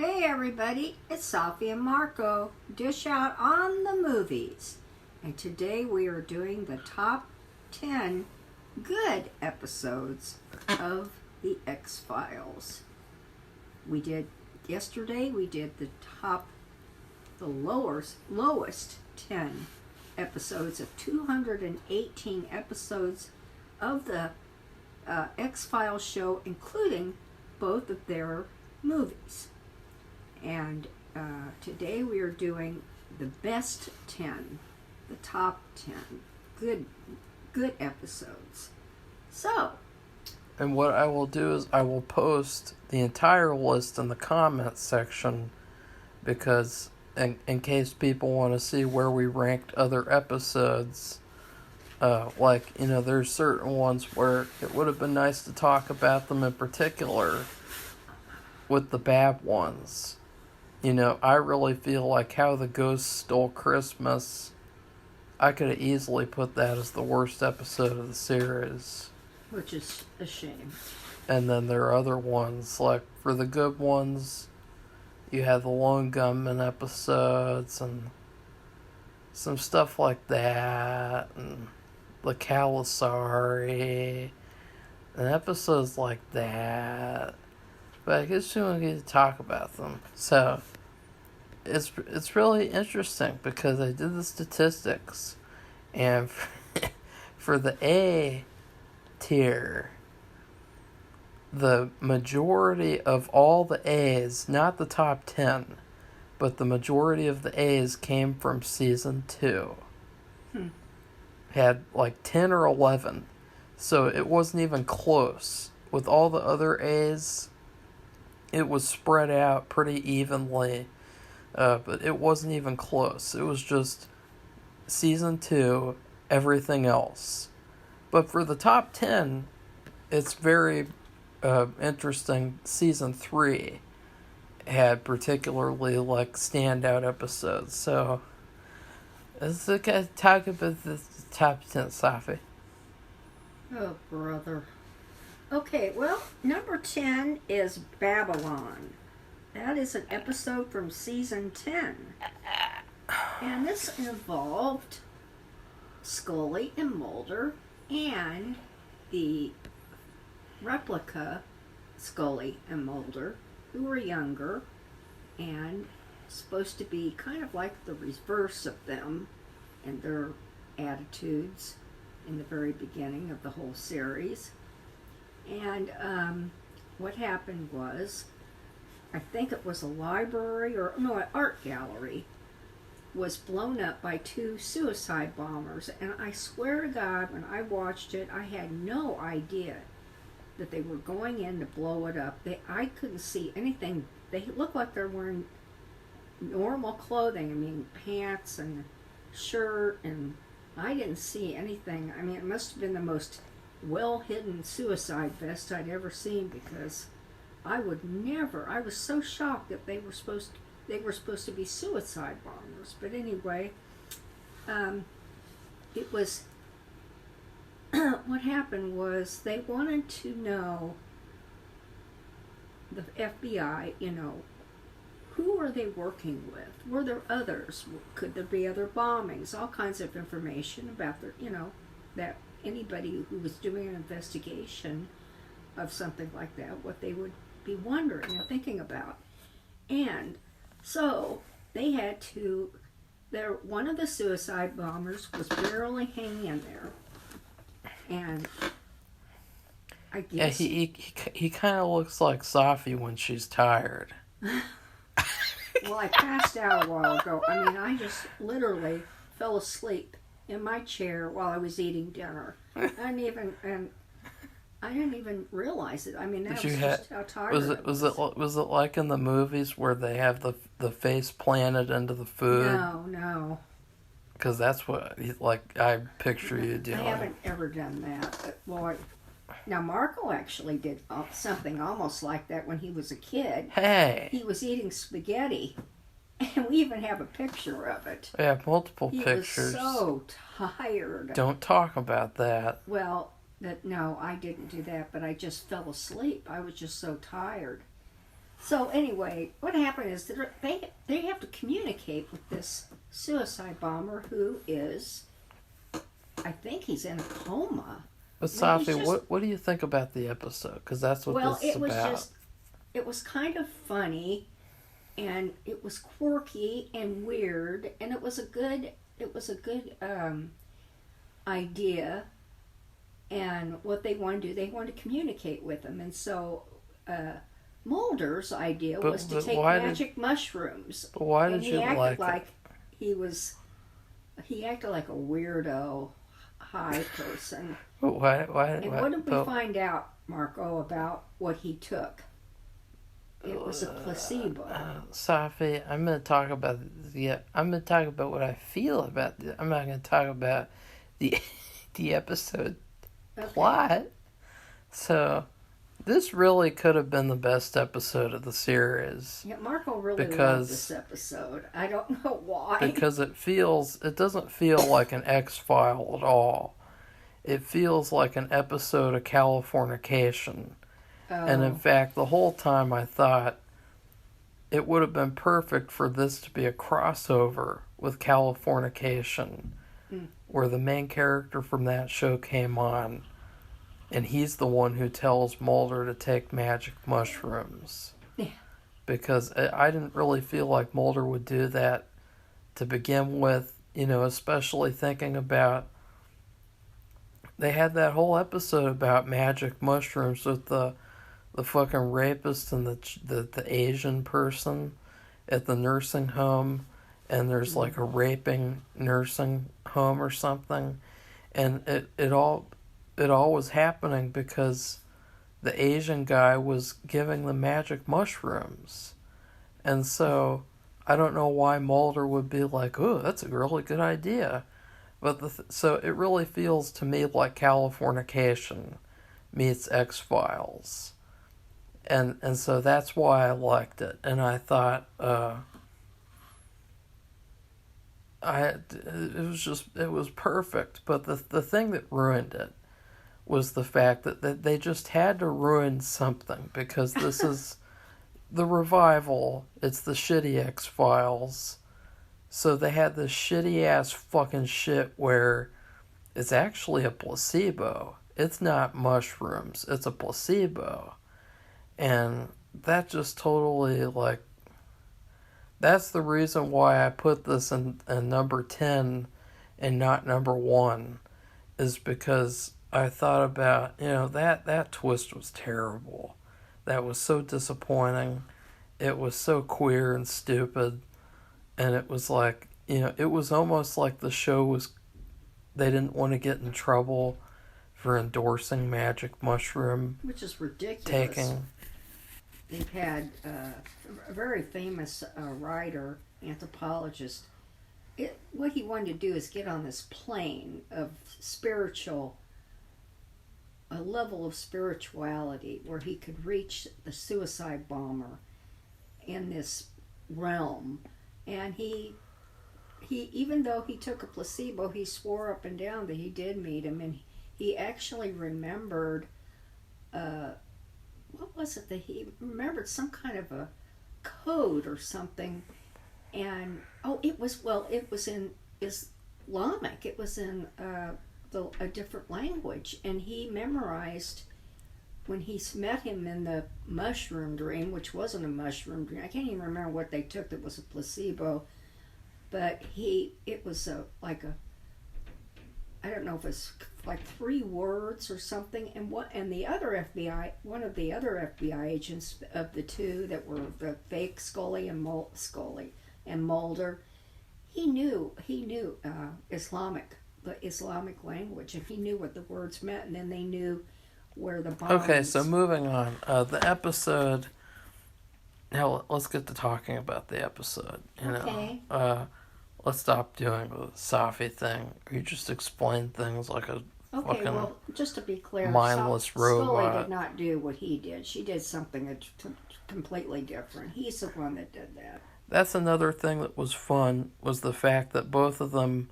Hey everybody, it's Safi and Marco, dish out on the movies. And today we are doing the top 10 good episodes of the X-Files. Yesterday we did the lowest 10 episodes of 218 episodes of the X-Files show, including both of their movies. And today we are doing the best 10, the top 10 good episodes. So, and what I will do is I will post the entire list in the comments section, because in case people want to see where we ranked other episodes, there's certain ones where it would have been nice to talk about them in particular with the bad ones. I really feel like How the Ghost Stole Christmas, I could have easily put that as the worst episode of the series. Which is a shame. And then there are other ones, like for the good ones, you have the Lone Gunman episodes and some stuff like that, and the Calasari, and episodes like that. But I guess we don't get to talk about them. So, it's really interesting because I did the statistics. And for the A tier, the majority of all the A's, not the top 10, but the majority of the A's came from season 2. Had like 10 or 11. So it wasn't even close. With all the other A's, it was spread out pretty evenly, but it wasn't even close. It was just season 2, everything else. But for the top 10, it's very interesting. Season 3 had particularly standout episodes. So let's talk about the top 10, Safi. Oh, brother. Okay, well, number 10 is Babylon. That is an episode from season 10. And this involved Scully and Mulder and the replica Scully and Mulder, who were younger and supposed to be kind of like the reverse of them and their attitudes in the very beginning of the whole series. And what happened was, I think it was a library an art gallery was blown up by 2 suicide bombers. And I swear to God, when I watched it, I had no idea that they were going in to blow it up. I couldn't see anything. They looked like they're wearing normal clothing. I mean, pants and shirt, and I didn't see anything. I mean, it must have been the most well-hidden suicide vest I'd ever seen, because I was so shocked that they were supposed to be suicide bombers. But anyway, it was what happened was they wanted to know, the FBI, who are they working with? Were there others? Could there be other bombings? All kinds of information about that anybody who was doing an investigation of something like that, what they would be wondering and thinking about. And so they had to, one of the suicide bombers was barely hanging in there. And I guess... Yeah, he kind of looks like Safi when she's tired. Well, I passed out a while ago. I mean, I just literally fell asleep in my chair while I was eating dinner. I didn't even realize it. I mean, that was just how tired I was. Was it like in the movies where they have the face planted into the food? No. Because that's what I picture you doing. I haven't ever done that. But, now Marco actually did something almost like that when he was a kid. Hey. He was eating spaghetti. And we even have a picture of it. We have multiple pictures. He was so tired. Don't talk about that. Well, no, I didn't do that, but I just fell asleep. I was just so tired. So anyway, what happened is that they have to communicate with this suicide bomber who is, I think he's in a coma. But Safi, what do you think about the episode? Because that's what this is about. It was kind of funny, and it was quirky and weird, and it was a good idea. And what they want to do, they want to communicate with them, and so Mulder's idea was to take magic mushrooms. But why did you like it? He acted like a weirdo high person. But why? And what did we find out, Marco, about what he took? It was a placebo. Safi, I'm going to talk about what I feel about it. I'm not going to talk about the episode plot. So this really could have been the best episode of the series. Yeah, Marco really loved this episode. I don't know why. Because it doesn't feel like an X-File at all. It feels like an episode of Californication. Oh. And in fact, the whole time I thought it would have been perfect for this to be a crossover with Californication, where the main character from that show came on, and he's the one who tells Mulder to take magic mushrooms. Yeah. Because I didn't really feel like Mulder would do that to begin with, especially thinking about they had that whole episode about magic mushrooms with the fucking rapist and the Asian person at the nursing home, and there's like a raping nursing home or something, and it all was happening because the Asian guy was giving the magic mushrooms, and so I don't know why Mulder would be like, "Oh, that's a really good idea," but so it really feels to me like Californication meets X-Files. And so that's why I liked it, and I thought it was perfect. But the thing that ruined it was the fact that they just had to ruin something, because this is the revival. It's the shitty X-Files, so they had this shitty ass fucking shit where it's actually a placebo. It's not mushrooms. It's a placebo. And that just totally, that's the reason why I put this in number 10 and not number 1, is because I thought about, that twist was terrible. That was so disappointing. It was so queer and stupid. And it was like, it was almost like the show they didn't want to get in trouble for endorsing magic mushroom. Which is ridiculous. Taking. They've had a very famous writer, anthropologist. What he wanted to do is get on this plane of a level of spirituality where he could reach the suicide bomber in this realm. And he even though he took a placebo, he swore up and down that he did meet him, and he actually remembered. What was it that he remembered? Some kind of a code or something, and it was in Islamic. It was in a different language, and he memorized when he met him in the mushroom dream, which wasn't a mushroom dream. I can't even remember what they took that was a placebo, but it was I don't know if it's like 3 words or something, and one of the other FBI agents of the two that were the fake Scully and Mulder, he knew Islamic, the Islamic language, and he knew what the words meant, and then they knew where the bombs. Okay, so moving on, the episode. Now let's get to talking about the episode. Okay. Let's stop doing the Safi thing. You just explain things like a fucking just to be clear, mindless robot. Scully did not do what he did. She did something completely different. He's the one that did that. That's another thing that was fun, was the fact that both of them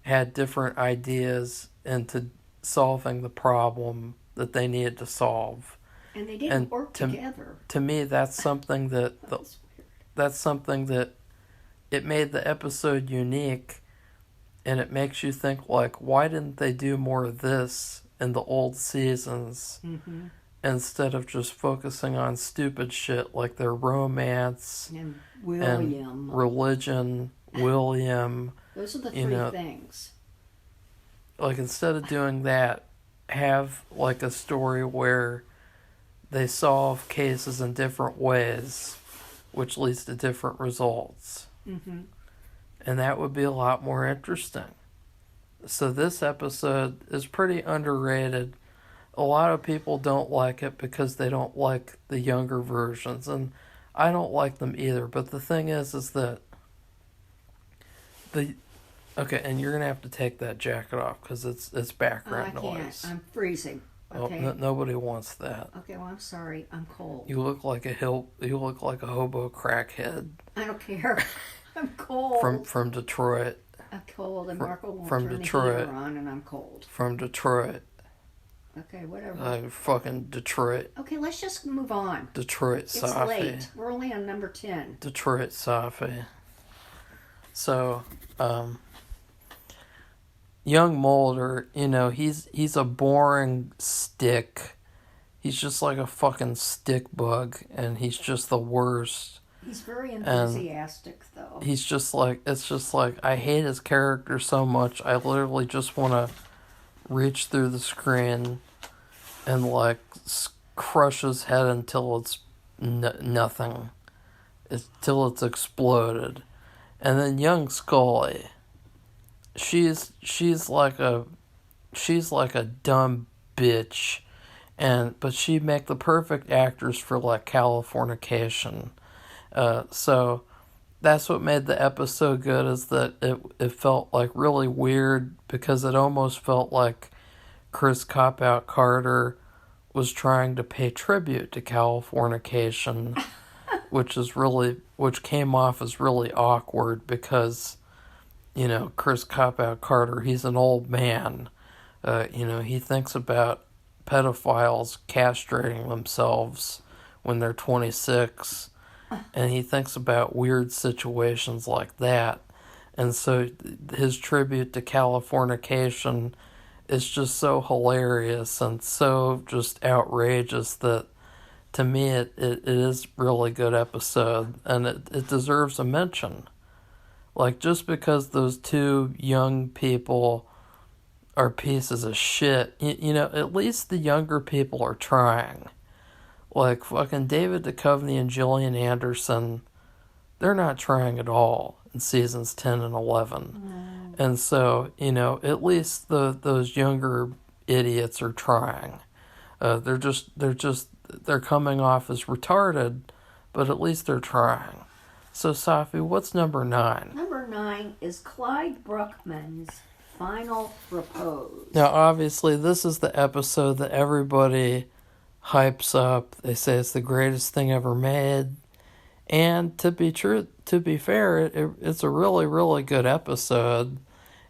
had different ideas into solving the problem that they needed to solve. And they didn't work together. To me, that's something that it made the episode unique, and it makes you think, like, why didn't they do more of this in the old seasons instead of just focusing on stupid shit like their romance and William, and religion, William. Those are the three things. Like, instead of doing that, have like a story where they solve cases in different ways, which leads to different results. And that would be a lot more interesting. So this episode is pretty underrated. A lot of people don't like it because they don't like the younger versions, and I don't like them either. But the thing is that okay, and you're gonna have to take that jacket off because it's background noise. I can't. I'm freezing. Okay. Oh, nobody wants that. Okay, well, I'm sorry. I'm cold. You look like a hobo crackhead. I don't care. I'm cold. From Detroit. I'm cold, and Marco won't from turn Detroit. the heater on, and I'm cold. From Detroit. Okay, whatever. Fucking Detroit. Okay, let's just move on. Detroit, Safi. It's late. We're only on number 10. Detroit, Safi. So, young Mulder, he's a boring stick. He's just like a fucking stick bug, and he's just the worst. He's very enthusiastic, though. It's just like, I hate his character so much, I literally just want to reach through the screen and, like, crush his head until it's nothing. Till it's exploded. And then young Scully, she's like a dumb bitch, but she'd make the perfect actress for, like, Californication. So that's what made the episode good, is that it felt like really weird, because it almost felt like Chris Cop-Out Carter was trying to pay tribute to Californication, which came off as really awkward, because, Chris Cop-Out Carter, he's an old man. He thinks about pedophiles castrating themselves when they're 26, and he thinks about weird situations like that. And so his tribute to Californication is just so hilarious and so just outrageous that, to me, it is really good episode, and it deserves a mention. Like, just because those two young people are pieces of shit, at least the younger people are trying. Like, fucking David Duchovny and Gillian Anderson, they're not trying at all in seasons 10 and 11. And so, at least those younger idiots are trying. They're coming off as retarded, but at least they're trying. So, Safi, what's number 9? Number 9 is Clyde Bruckman's Final Repose. Now, obviously, this is the episode that everybody hypes up. They say it's the greatest thing ever made. And to be fair, it's a really, really good episode.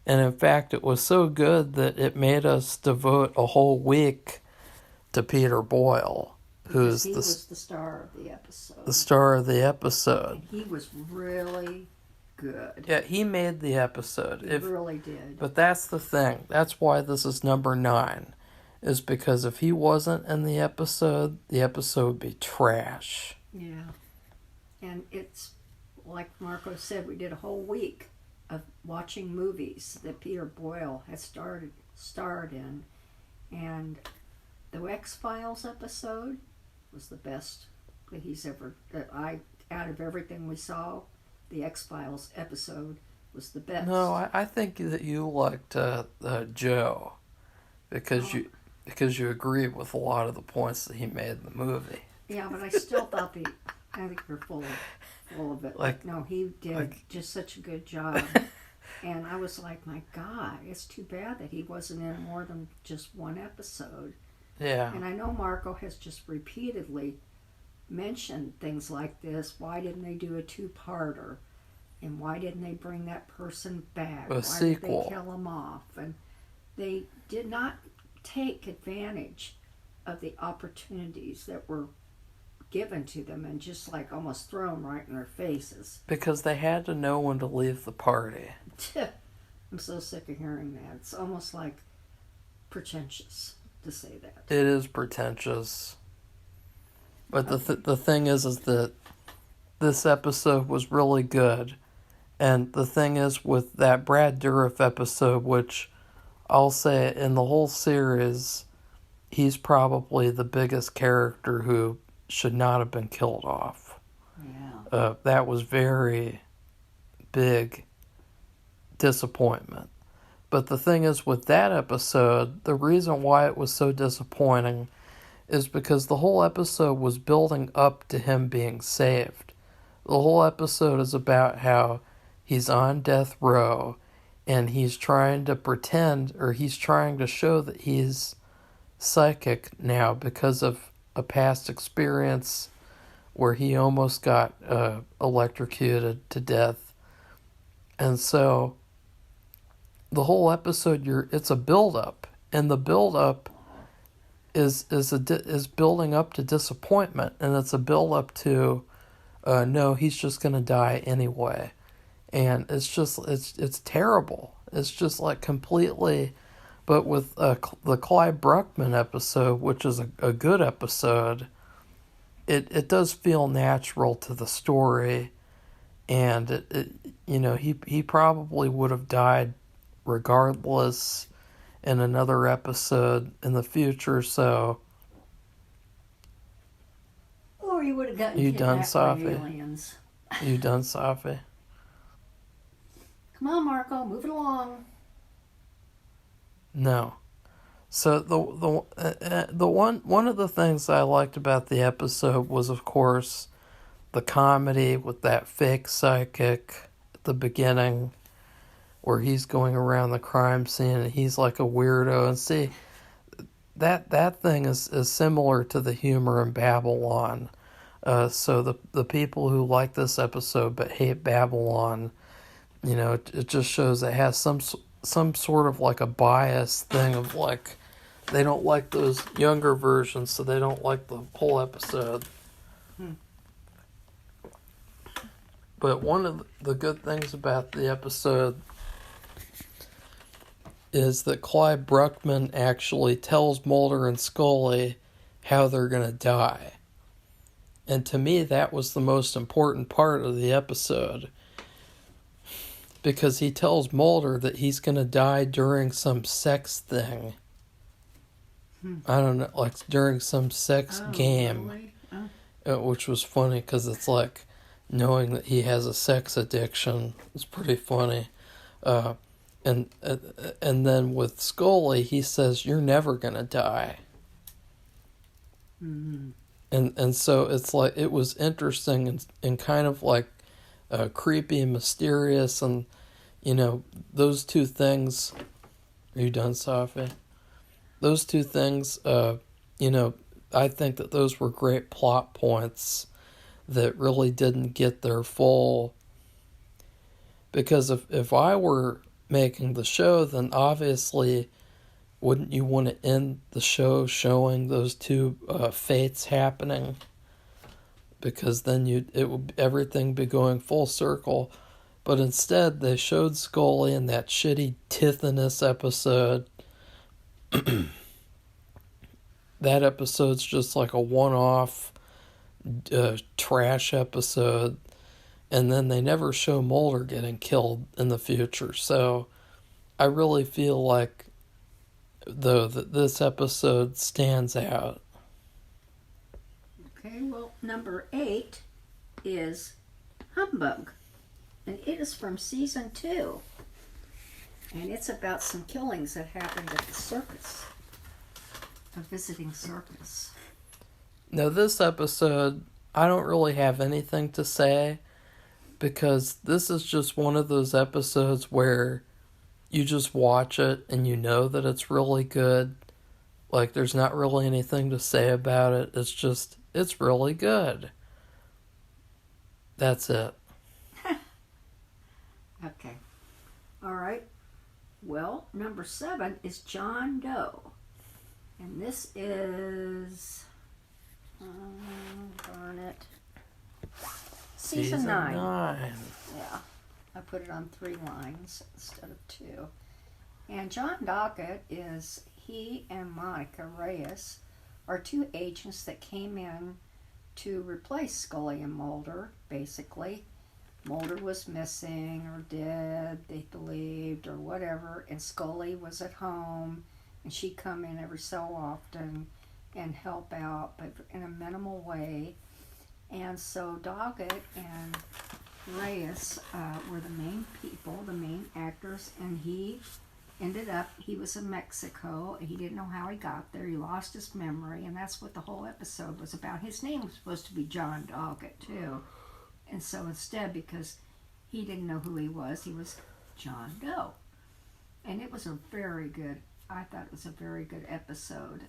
And in fact, it was so good that it made us devote a whole week to Peter Boyle, he was the star of the episode. The star of the episode. And he was really good. Yeah, he made the episode. He really did. But that's the thing. That's why this is number 9. Is because if he wasn't in the episode would be trash. Yeah. And it's, like Marco said, we did a whole week of watching movies that Peter Boyle has starred in. And the X-Files episode was the best that out of everything we saw, the X-Files episode was the best. No, I think that you liked Joe, because you agreed with a lot of the points that he made in the movie. Yeah, but I still thought I think you're full of it. No, he did just such a good job. And I was like, my God, it's too bad that he wasn't in more than just one episode. Yeah. And I know Marco has just repeatedly mentioned things like this. Why didn't they do a 2-parter? And why didn't they bring that person back? Why did they kill him off? And they did not take advantage of the opportunities that were given to them and just like almost thrown right in their faces. Because they had to know when to leave the party. I'm so sick of hearing that. It's almost like pretentious to say that. It is pretentious. But the thing is that this episode was really good. And the thing is with that Brad Dourif episode, which I'll say in the whole series, he's probably the biggest character who should not have been killed off. Yeah. That was very big disappointment. But the thing is with that episode, the reason why it was so disappointing is because the whole episode was building up to him being saved. The whole episode is about how he's on death row and he's trying to pretend, or he's trying to show that he's psychic now because of a past experience where he almost got electrocuted to death. And so the whole episode, it's a build-up, and the build-up is building up to disappointment, and it's a build-up to no, he's just gonna die anyway, and it's terrible. It's just like completely. But with the Clyde Bruckman episode, which is a good episode, it does feel natural to the story, and he probably would have died regardless in another episode in the future. So, or he would have gotten you done, kidnapped by Safi? aliens. You done, Safi? Come on, Marco, move it along. No. So the one of the things I liked about the episode was, of course, the comedy with that fake psychic at the beginning, where he's going around the crime scene and he's like a weirdo. And see, that thing is similar to the humor in Babylon. So the people who like this episode but hate Babylon, it just shows it has some sort of like a bias thing of like they don't like those younger versions, so they don't like the whole episode. But one of the good things about the episode is that Clyde Bruckman actually tells Mulder and Scully how they're going to die. And to me, that was the most important part of the episode. Because he tells Mulder that he's going to die during some sex thing. I don't know, like during some sex game. Really? Which was funny because it's like knowing that he has a sex addiction is pretty funny. And then with Scully, he says, "You're never going to die." Mm-hmm. And so it's like, it was interesting and kind of like creepy and mysterious, and those two things. Are you done, Safi? Those two things, I think that those were great plot points that really didn't get their full. Because if I were making the show, then obviously wouldn't you want to end the show showing those two fates happening? Because then everything be going full circle. But instead, they showed Scully in that shitty Tithonus episode. That episode's just like a one-off trash episode. And then they never show Mulder getting killed in the future. So I really feel like, though, that this episode stands out. Okay, well, number 8 is Humbug. And it is from season 2. And it's about some killings that happened at the circus. A visiting circus. Now, this episode, I don't really have anything to say, because this is just one of those episodes where you just watch it and you know that it's really good. Like, there's not really anything to say about it. It's really good. That's it. Okay. All right. Well, number 7 is John Doe. And this is, darn it, Season 9. Yeah, I put it on 3 lines instead of 2. And John Doggett he and Monica Reyes are 2 agents that came in to replace Scully and Mulder, basically. Mulder was missing or dead, they believed, or whatever, and Scully was at home, and she'd come in every so often and help out, but in a minimal way. And so Doggett and Reyes were the main people, the main actors, and he was in Mexico. He didn't know how he got there. He lost his memory, and that's what the whole episode was about. His name was supposed to be John Doggett, too. And so instead, because he didn't know who he was John Doe. And it was I thought it was a very good episode.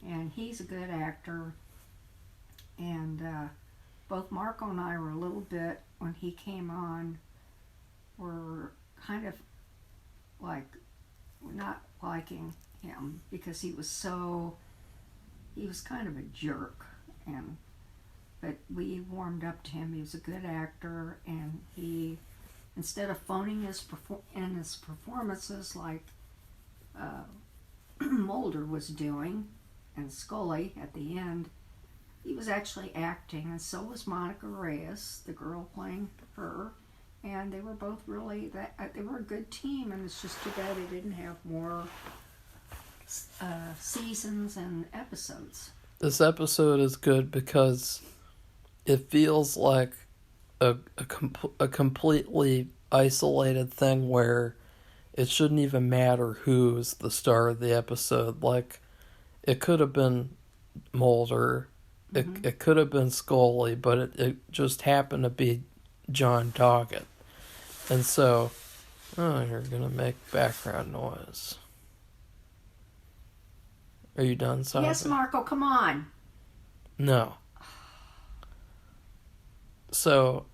And he's a good actor. And both Marco and I were a little bit, when he came on, were kind of like not liking him because he was kind of a jerk, but we warmed up to him. He was a good actor, and he, instead of phoning his performances like Mulder was doing and Scully at the end, he was actually acting, and so was Monica Reyes, the girl playing her. And they were both really, they were a good team, and it's just too bad they didn't have more seasons and episodes. This episode is good because it feels like a completely isolated thing where it shouldn't even matter who's the star of the episode. Like, it could have been Mulder, it could have been Scully, but it just happened to be John Doggett. And so, you're going to make background noise. Are you done, Safi? Yes, Marco, come on. No. So,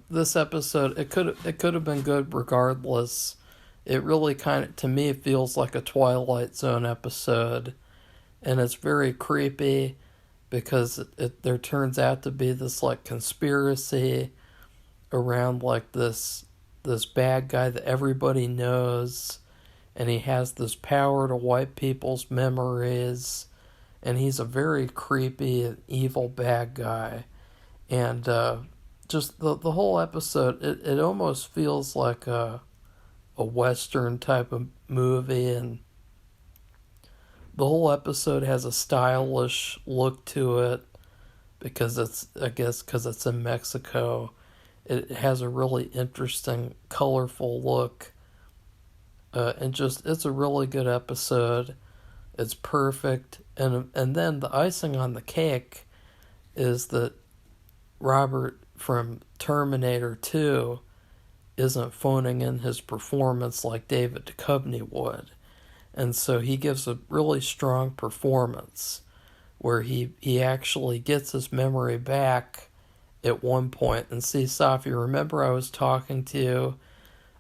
this episode, it could have been good regardless. It really to me, it feels like a Twilight Zone episode. And it's very creepy because there turns out to be this, like, conspiracy around, like, this bad guy that everybody knows, and he has this power to wipe people's memories, and he's a very creepy and evil bad guy. And just the whole episode, it almost feels like a Western type of movie, and the whole episode has a stylish look to it because it's in Mexico. It has a really interesting, colorful look. And it's a really good episode. It's perfect. And then the icing on the cake is that Robert from Terminator 2 isn't phoning in his performance like David Duchovny would. And so he gives a really strong performance where he actually gets his memory back at one point. And see, Safi, remember I was talking to you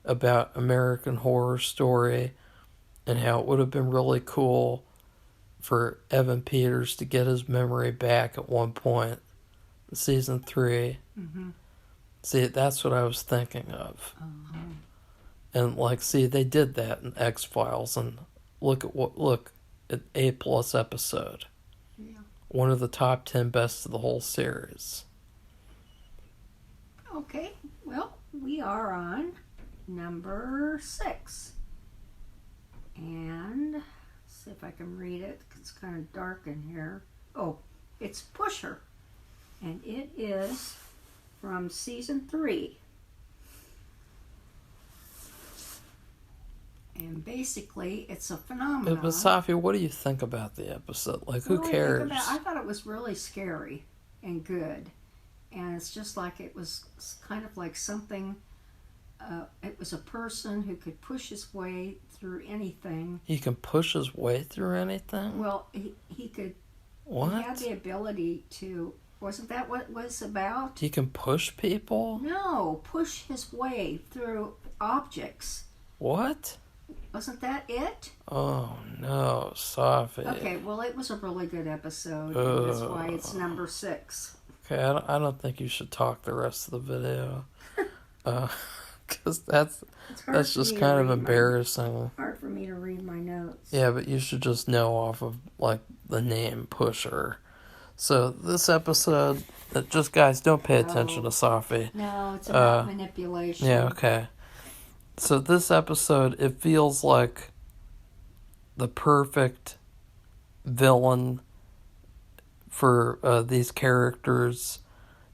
about American Horror Story and how it would have been really cool for Evan Peters to get his memory back at one point, season 3. Mm-hmm. See, that's what I was thinking of. Uh-huh. And they did that in X-Files, and look at A+ episode. Yeah. One of the top 10 best of the whole series. Okay, well, we are on number 6. And see if I can read it. It's kind of dark in here. Oh, it's Pusher. And it is from season 3. And basically, it's a phenomenon. But Safi, what do you think about the episode? Like, who cares? I thought it was really scary and good. And it's just like it was kind of like something, it was a person who could push his way through anything. He can push his way through anything? Well, he could. What? He had the ability to, wasn't that what it was about? He can push people? No, push his way through objects. What? Wasn't that it? Oh no, Safi. Okay, well, it was a really good episode. And that's why it's number 6. Okay, I don't think you should talk the rest of the video. Because that's just kind of embarrassing. Hard for me to read my notes. Yeah, but you should just know off of, like, the name Pusher. So, this episode, just guys, don't pay attention to Safi. No, it's about manipulation. Yeah, okay. So, this episode, it feels like the perfect villain for these characters,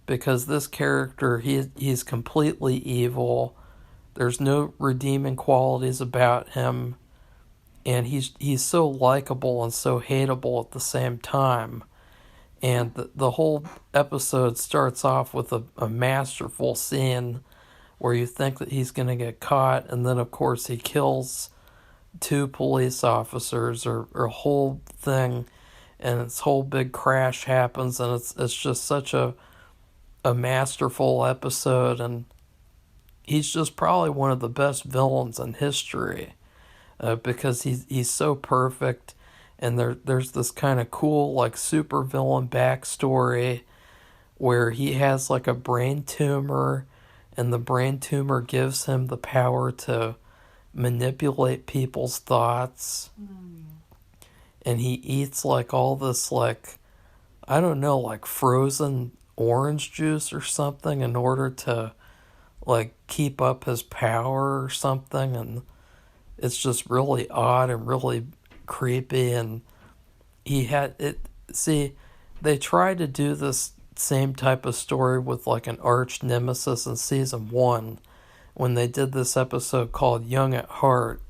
because this character, he's completely evil. There's no redeeming qualities about him, and he's so likable and so hateable at the same time. And the whole episode starts off with a masterful scene where you think that he's going to get caught, and then of course he kills 2 police officers or a whole thing, and this whole big crash happens, and it's just such a masterful episode, and he's just probably one of the best villains in history, because he's so perfect, and there's this kind of cool, like, super villain backstory where he has, like, a brain tumor, and the brain tumor gives him the power to manipulate people's thoughts. And he eats, like, all this, like, I don't know, like, frozen orange juice or something in order to, like, keep up his power or something, and it's just really odd and really creepy. And he had it. See, they tried to do this same type of story with, like, an arch nemesis in season 1 when they did this episode called Young at Heart,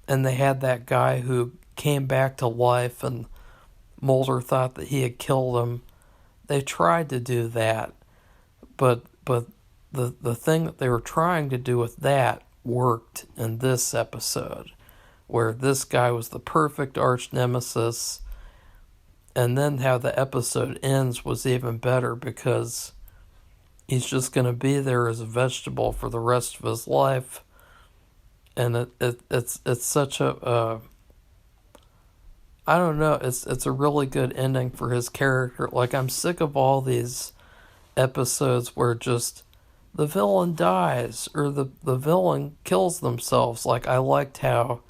and they had that guy who came back to life, and Mulder thought that he had killed him. They tried to do that, but the thing that they were trying to do with that worked in this episode, where this guy was the perfect arch nemesis, and then how the episode ends was even better, because he's just going to be there as a vegetable for the rest of his life, and it's such a I don't know, it's a really good ending for his character. Like, I'm sick of all these episodes where just the villain dies or the villain kills themselves. Like, I liked how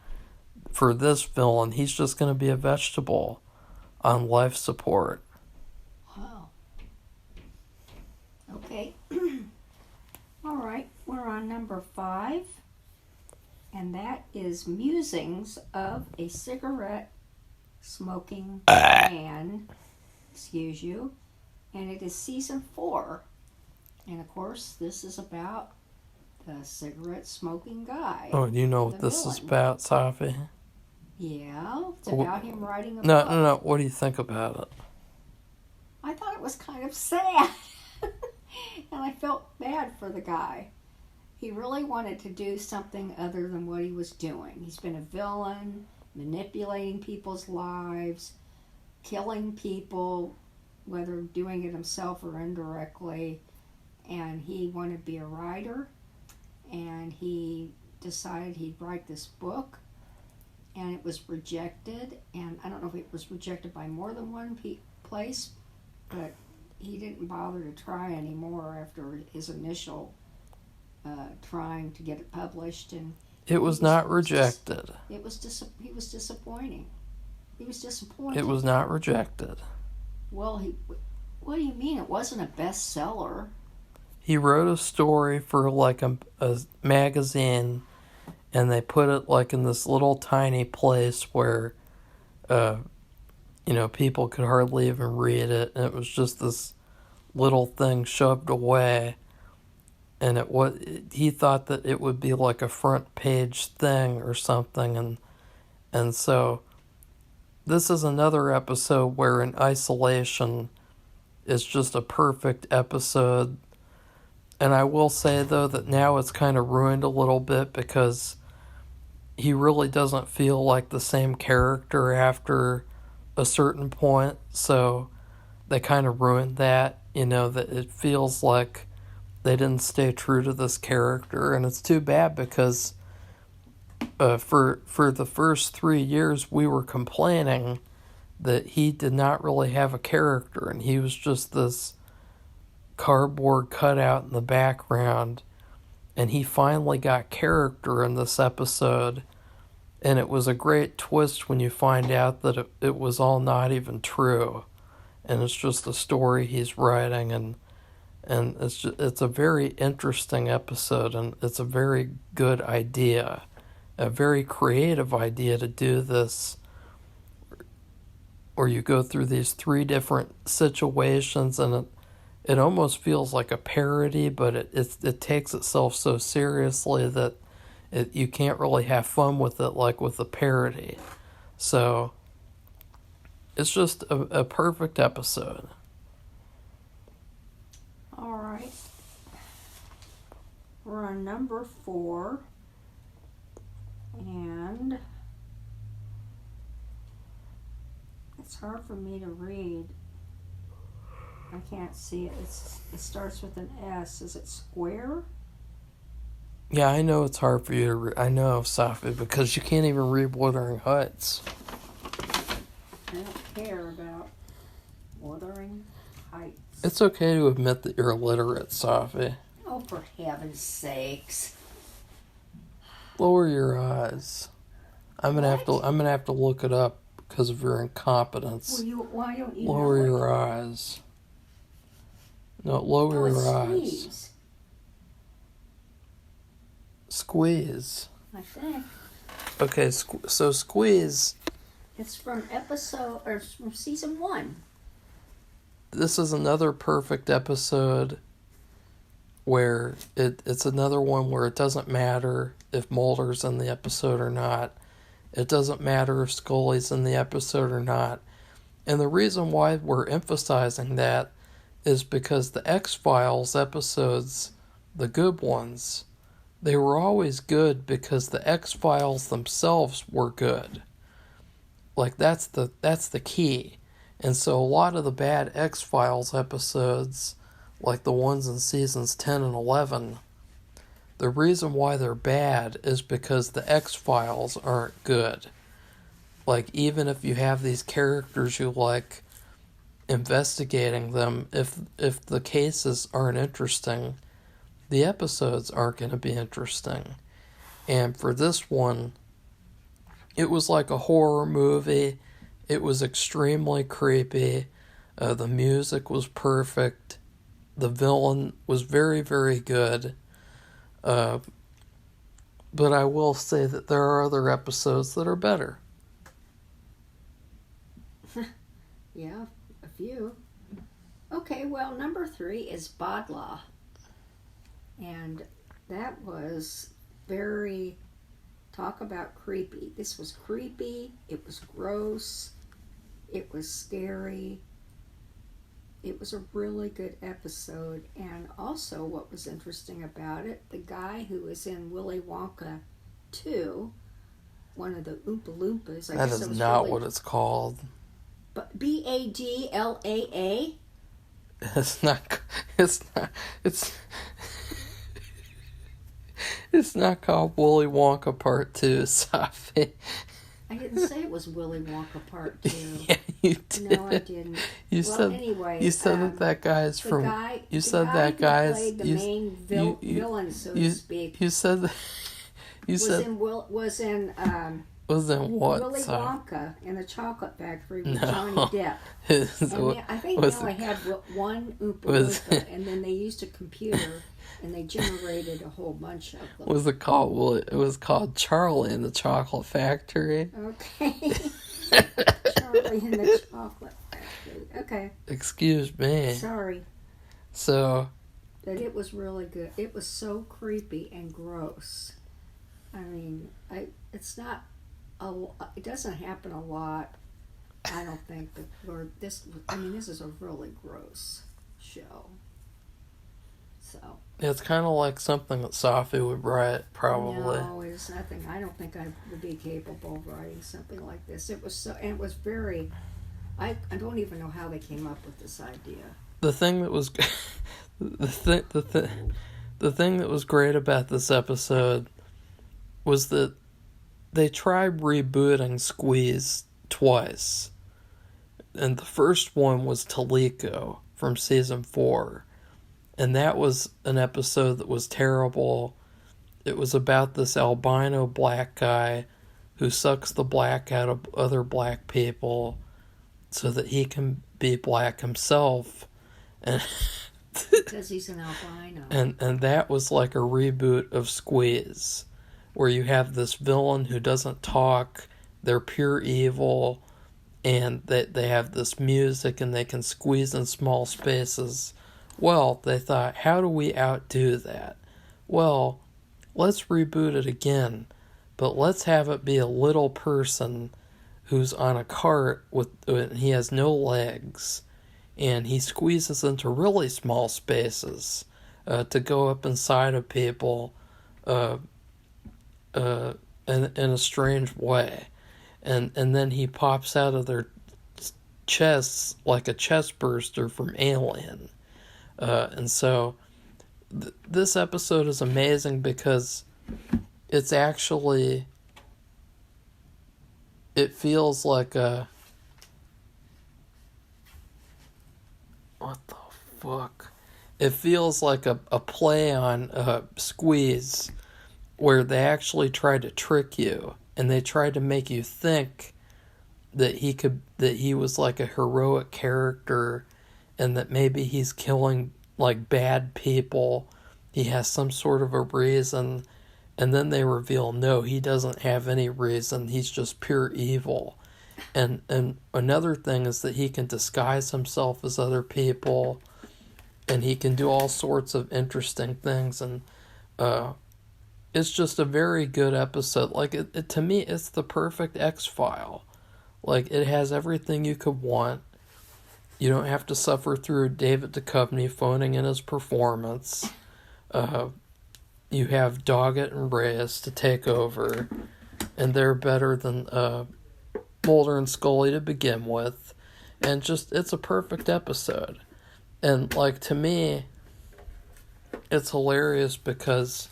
for this villain, he's just going to be a vegetable on life support. Wow. Okay. All right, we're on number 5, and that is Musings of a Cigarette Smoking Man. Excuse you. And it is season 4. And of course, this is about the cigarette smoking guy. Oh, do you know what this is about, Safi? Yeah, it's about him writing a book. No. What do you think about it? I thought it was kind of sad. And I felt bad for the guy. He really wanted to do something other than what he was doing. He's been a villain, manipulating people's lives, killing people, whether doing it himself or indirectly. And he wanted to be a writer, and he decided he'd write this book, and it was rejected. And I don't know if it was rejected by more than one place, but he didn't bother to try anymore after his initial trying to get it published. And it was not rejected. He was disappointing. He was disappointed. It was not rejected. Well, what do you mean? It wasn't a bestseller. He wrote a story for, like, a magazine, and they put it, like, in this little tiny place where people could hardly even read it, and it was just this little thing shoved away, and he thought that it would be like a front page thing or something, and so this is another episode where In Isolation is just a perfect episode. And I will say, though, that now it's kind of ruined a little bit because he really doesn't feel like the same character after a certain point. So they kind of ruined that, that it feels like they didn't stay true to this character. And it's too bad because for the first 3 years, we were complaining that he did not really have a character, and he was just this cardboard cutout in the background. And he finally got character in this episode, and it was a great twist when you find out that it was all not even true, and it's just a story he's writing, and it's a very interesting episode, and it's a very good idea, a very creative idea to do this, where you go through these 3 different situations, and it almost feels like a parody, but it takes itself so seriously that you can't really have fun with it like with a parody. So it's just a perfect episode. All right. We're on number 4. And it's hard for me to read. I can't see it. It starts with an S. Is it square? Yeah, I know it's hard for you to read. I know, Safi, because you can't even read Wuthering Heights. I don't care about Wuthering Heights. It's okay to admit that you're illiterate, Safi. Oh, for heaven's sakes! Lower your eyes. I'm gonna have to look it up because of your incompetence. Well, why don't you lower know your eyes? No, lower your eyes. Squeeze. I think. Okay, so Squeeze. It's from from season 1. This is another perfect episode where it's another one where it doesn't matter if Mulder's in the episode or not. It doesn't matter if Scully's in the episode or not. And the reason why we're emphasizing that is because the X-Files episodes, the good ones, they were always good because the X-Files themselves were good. Like, that's the key. And so a lot of the bad X-Files episodes, like the ones in seasons 10 and 11, the reason why they're bad is because the X-Files aren't good. Like, even if you have these characters you like investigating them, if the cases aren't interesting, the episodes aren't going to be interesting. And for this one, it was like a horror movie. It was extremely creepy. The music was perfect. The villain was very, very good. But I will say that there are other episodes that are better. Yeah, a few. Okay, well, number 3 is Badla. And that was very, talk about creepy. This was creepy, it was gross, it was scary. It was a really good episode. And also what was interesting about it, the guy who was in Willy Wonka 2, one of the Oompa Loompas. That is not what it's called. But Badlaa? It's not called Willy Wonka Part 2, Safi. I didn't say it was Willy Wonka Part 2. Yeah, you did. No, I didn't. Anyway, you said that guy is from. You said that guy is the main villain, so to speak. You said that. Was in what? Willy Wonka in the Chocolate Factory with Johnny Depp. I think they only had one Oompa Loompa, and then they used a computer and they generated a whole bunch of them. Was it called? Well, it was called Charlie in the Chocolate Factory. Okay. Charlie in the Chocolate Factory. Okay. Excuse me. Sorry. So. But it was really good. It was so creepy and gross. I mean, it's not. It doesn't happen a lot, I don't think. But this is a really gross show. So. It's kind of like something that Safi would write, probably. No, it's nothing. I don't think I would be capable of writing something like this. It was so, and it was very. I don't even know how they came up with this idea. The thing that was, the thing that was great about this episode was that they tried rebooting Squeeze twice. And the first one was Toliko from season 4. And that was an episode that was terrible. It was about this albino black guy who sucks the black out of other black people so that he can be black himself. And because he's an albino. And that was like a reboot of Squeeze, where you have this villain who doesn't talk, they're pure evil, and they have this music and they can squeeze in small spaces. Well, they thought, how do we outdo that? Well, let's reboot it again, but let's have it be a little person who's on a cart he has no legs, and he squeezes into really small spaces to go up inside of people in a strange way. And then he pops out of their chests like a chest burster from Alien. And so this episode is amazing because it's actually... It feels like a... What the fuck? It feels like a play on Squeeze, where they actually tried to trick you, and they tried to make you think that he was like a heroic character, and that maybe he's killing like bad people. He has some sort of a reason, and then they reveal, no, he doesn't have any reason. He's just pure evil. And another thing is that he can disguise himself as other people, and he can do all sorts of interesting things, and it's just a very good episode. Like, it to me, it's the perfect X-File. Like, it has everything you could want. You don't have to suffer through David Duchovny phoning in his performance. You have Doggett and Reyes to take over, and they're better than Mulder and Scully to begin with. And just, it's a perfect episode. And, like, to me, it's hilarious because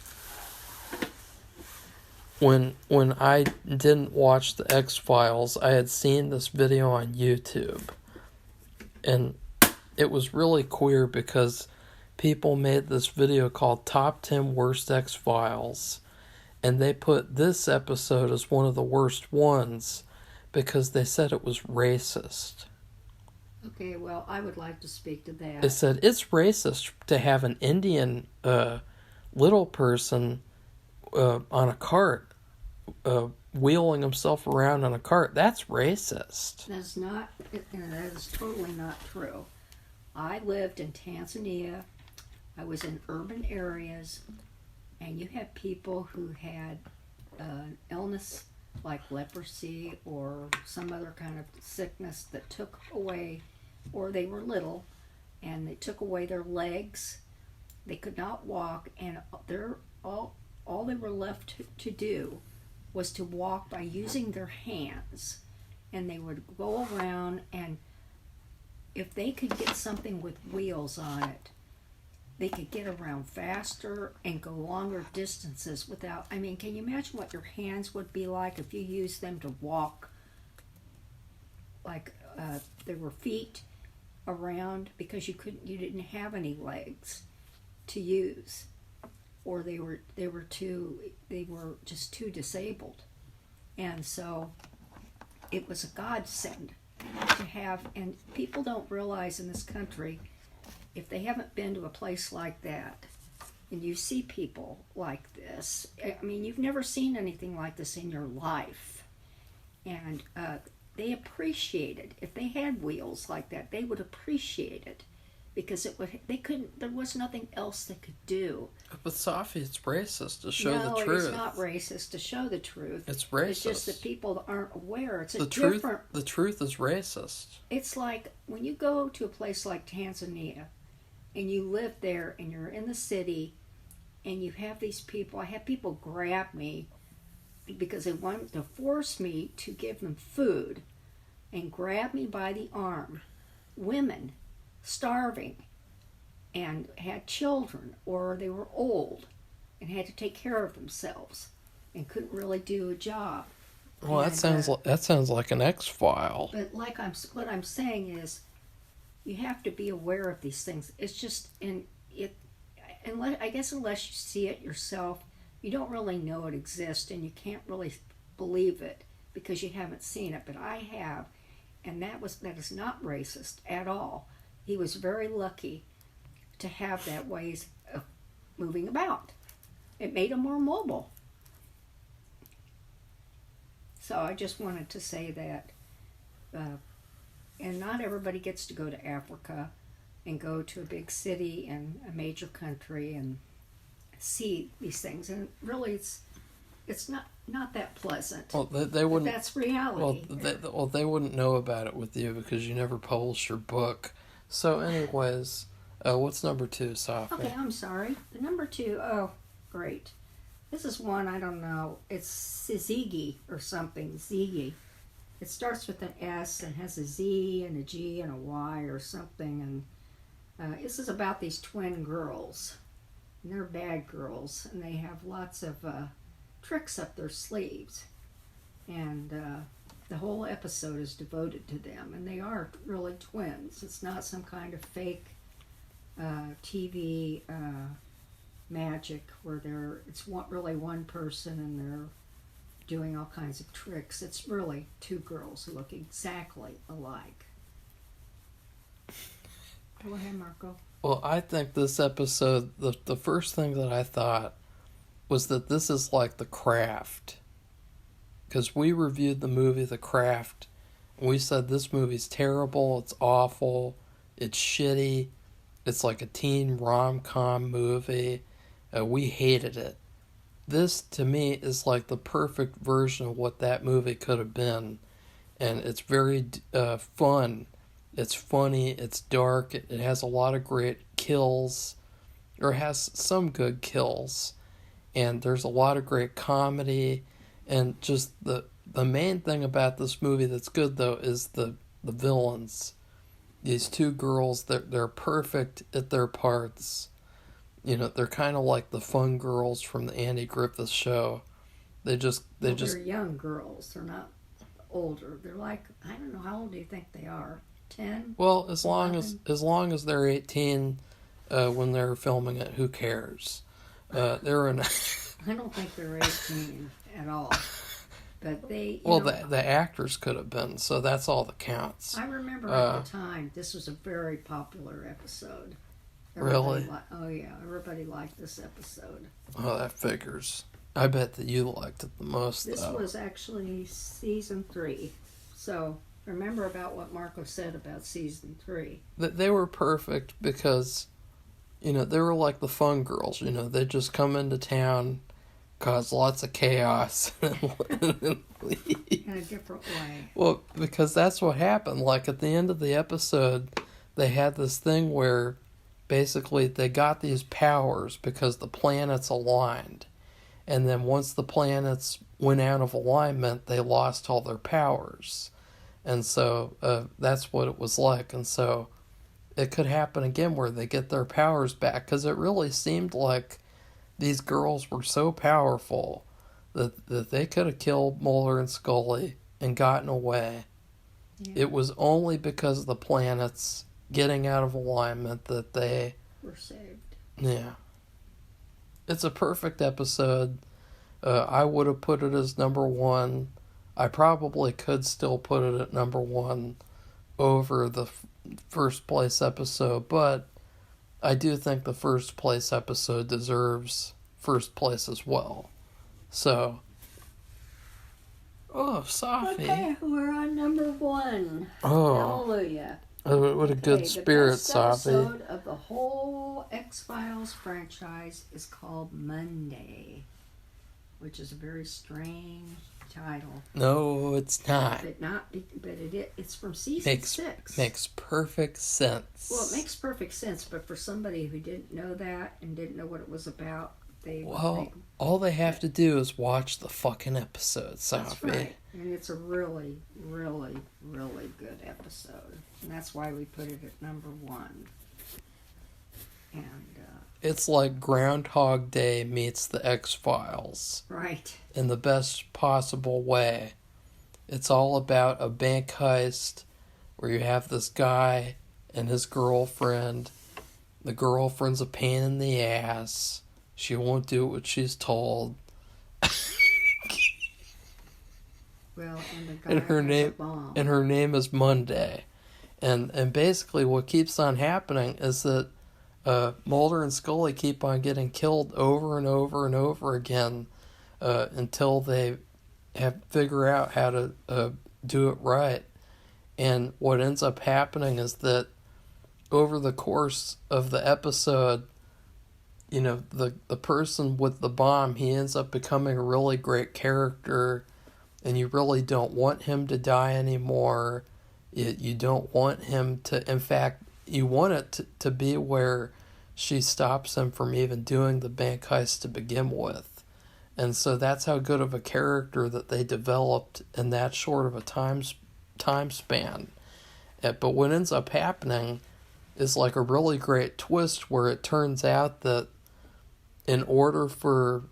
when I didn't watch the X-Files, I had seen this video on YouTube. And it was really queer because people made this video called Top 10 Worst X-Files. And they put this episode as one of the worst ones because they said it was racist. Okay, well, I would like to speak to that. They said it's racist to have an Indian little person on a cart, wheeling himself around on a cart. That's racist. That's not, that is totally not true. I lived in Tanzania. I was in urban areas, and you had people who had illness like leprosy or some other kind of sickness that took away, or they were little, and they took away their legs. They could not walk, and all they were left to do was to walk by using their hands. And they would go around, and if they could get something with wheels on it, they could get around faster and go longer distances without... I mean, can you imagine what your hands would be like if you used them to walk like there were feet around, because you didn't have any legs to use, or they were just too disabled. And so it was a godsend to have, and people don't realize in this country, if they haven't been to a place like that, and you see people like this, I mean, you've never seen anything like this in your life. And they appreciate it. If they had wheels like that, they would appreciate it, because there was nothing else they could do. But Safi, it's racist to show the truth. No, it's not racist to show the truth. It's racist. It's just that people aren't aware. The truth is racist. It's like when you go to a place like Tanzania, and you live there, and you're in the city, and you have these people. I had people grab me because they wanted to force me to give them food, and grab me by the arm. Women, starving, and had children, or they were old and had to take care of themselves. and couldn't really do a job. Well, And, that sounds like an X-File. But what I'm saying is, you have to be aware of these things. It's just I guess unless you see it yourself, you don't really know it exists, and you can't really believe it because you haven't seen it. But I have, and that is not racist at all. He was very lucky to have that ways of moving about. It made him more mobile. So I just wanted to say that, and not everybody gets to go to Africa and go to a big city and a major country and see these things. And really, it's not that pleasant. Well, they wouldn't. But that's reality. Well, they wouldn't know about it with you because you never published your book. So, anyways, what's number 2, Safi? Okay, I'm sorry. The number 2. Oh, great. This is one I don't know. It's Ziggy or something. Ziggy. It starts with an S and has a Z and a G and a Y or something. And this is about these twin girls. And they're bad girls. And they have lots of tricks up their sleeves. And the whole episode is devoted to them. And they are really twins. It's not some kind of fake TV magic where it's really one person and they're doing all kinds of tricks. It's really 2 girls who look exactly alike. Go ahead, Marco. Well, I think this episode, the first thing that I thought was that this is like The Craft. Because we reviewed the movie The Craft, and we said this movie's terrible, it's awful, it's shitty, it's like a teen rom-com movie. We hated it. This, to me, is like the perfect version of what that movie could have been. And it's very fun. It's funny. It's dark. It has a lot of great kills. Or has some good kills. And there's a lot of great comedy. And just the main thing about this movie that's good, though, is the villains. These 2 girls, they're perfect at their parts. You know, they're kind of like the fun girls from the Andy Griffith Show. They're young girls. They're not older. They're like, I don't know, how old do you think they are? 10? Well, as long as they're 18 when they're filming it, who cares? They're in. I don't think they're 18 at all. But they. The actors could have been, so that's all that counts. I remember at the time this was a very popular episode. Really? Everybody liked this episode. Oh, that figures. I bet that you liked it the most, This was actually season 3. So, remember about what Marco said about season 3. They were perfect because, they were like the fun girls, they just come into town, cause lots of chaos, and leave. In a different way. Well, because that's what happened. Like, at the end of the episode, they had this thing where basically they got these powers because the planets aligned. And then once the planets went out of alignment, they lost all their powers. And so that's what it was like. And so it could happen again where they get their powers back. Because it really seemed like these girls were so powerful that they could have killed Mulder and Scully and gotten away. Yeah. It was only because of the planets getting out of alignment that they were saved. Yeah. It's a perfect episode. I would have put it as number 1. I probably could still put it at number 1 over the first place episode, but I do think the first place episode deserves first place as well. So, Safi. Okay, we're on number 1. Oh. Hallelujah. What a good spirit, Safi. The best episode of the whole X-Files franchise is called Monday, which is a very strange title. No, it's not. It's from season 6. Makes perfect sense. Well, it makes perfect sense, but for somebody who didn't know that and didn't know what it was about, all they have to do is watch the fucking episode, Safi. That's right. And it's a really, really, really good episode. And that's why we put it at number 1. And it's like Groundhog Day meets the X-Files. Right. In the best possible way. It's all about a bank heist where you have this guy and his girlfriend. The girlfriend's a pain in the ass. She won't do what she's told. Well, and the guy and her has name a bomb. and her name is Monday. And basically what keeps on happening is that Mulder and Scully keep on getting killed over and over and over again until they figure out how to do it right. And what ends up happening is that over the course of the episode, you know, the person with the bomb, he ends up becoming a really great character, and you really don't want him to die anymore. You don't want him to, in fact, you want it to be where she stops him from even doing the bank heist to begin with. And so that's how good of a character that they developed in that short of a time span. But what ends up happening is like a really great twist where it turns out that in order for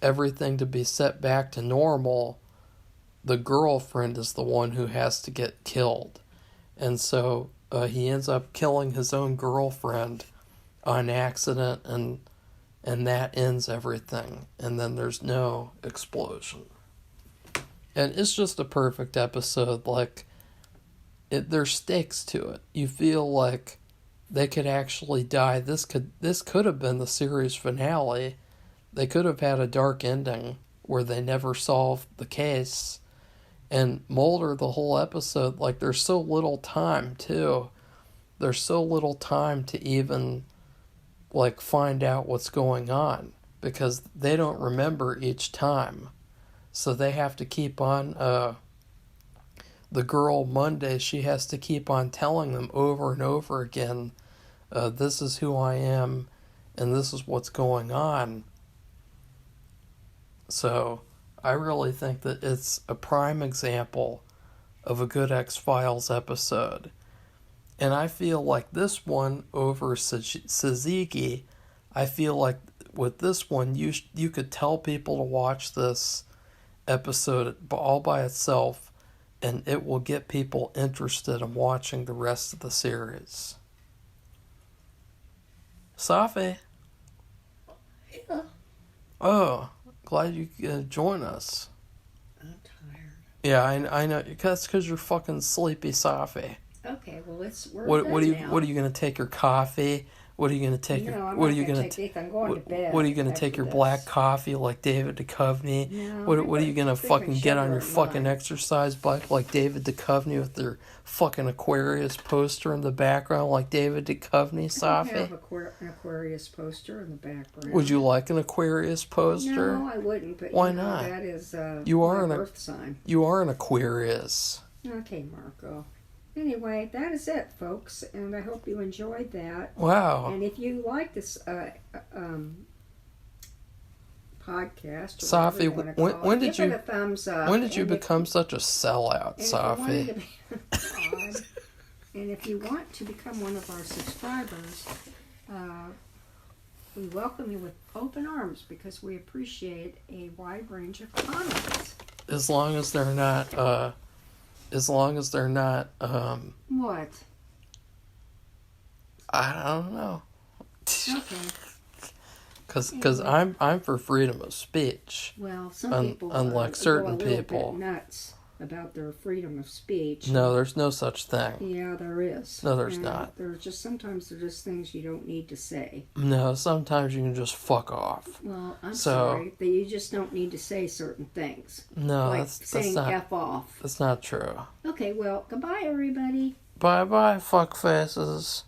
everything to be set back to normal, the girlfriend is the one who has to get killed. And so he ends up killing his own girlfriend on accident, and that ends everything. And then there's no explosion. And it's just a perfect episode. Like, there's stakes to it. You feel like they could actually die. This could have been the series finale. They could have had a dark ending where they never solved the case. And Mulder, the whole episode, like, there's so little time, too. There's so little time to even, like, find out what's going on, because they don't remember each time. So they have to keep on, the girl Monday, she has to keep on telling them over and over again, this is who I am, and this is what's going on. So I really think that it's a prime example of a good X-Files episode. And I feel like this one over Suzuki, I feel like with this one, you could tell people to watch this episode all by itself, and it will get people interested in watching the rest of the series. Safi? Yeah. Oh, glad you could join us. I'm tired. Yeah, I know. That's because you're fucking sleepy, Safi. Okay, well, we're What are you? now. What are you gonna take your coffee? What are you gonna take No, your? I'm What not are you gonna gonna? take I'm going to bed. What are you gonna take after your this. black coffee like David Duchovny? No, What are you gonna keep fucking drinking get on sugar your in fucking mine. exercise bike like David Duchovny with their fucking Aquarius poster in the background like David Duchovny, I don't Safi? have an Aquarius poster in the background. Would you like an Aquarius poster? No, I wouldn't. But Why you know, not? That is You are my an- birth sign. You are an Aquarius. Okay, Marco. Anyway, that is it, folks, and I hope you enjoyed that. Wow. And if you like this podcast, or Safi, whatever you wanna when- call when it, did give you- it a thumbs up. When did you And if- become such a sellout, and if you wanted Safi? to be- God. And if you want to become one of our subscribers, we welcome you with open arms, because we appreciate a wide range of comments. As long as they're not, What? I don't know. Okay. Because I'm for freedom of speech. Well, some people unlike go certain a little people. bit nuts about their freedom of speech. No, there's no such thing. Yeah, there is. No, there's And not. Sometimes there's just things you don't need to say. No, sometimes you can just fuck off. Well, I'm So- sorry, that you just don't need to say certain things. No, like that's saying not. F off. That's not true. Okay, well, goodbye, everybody. Bye bye, fuck faces.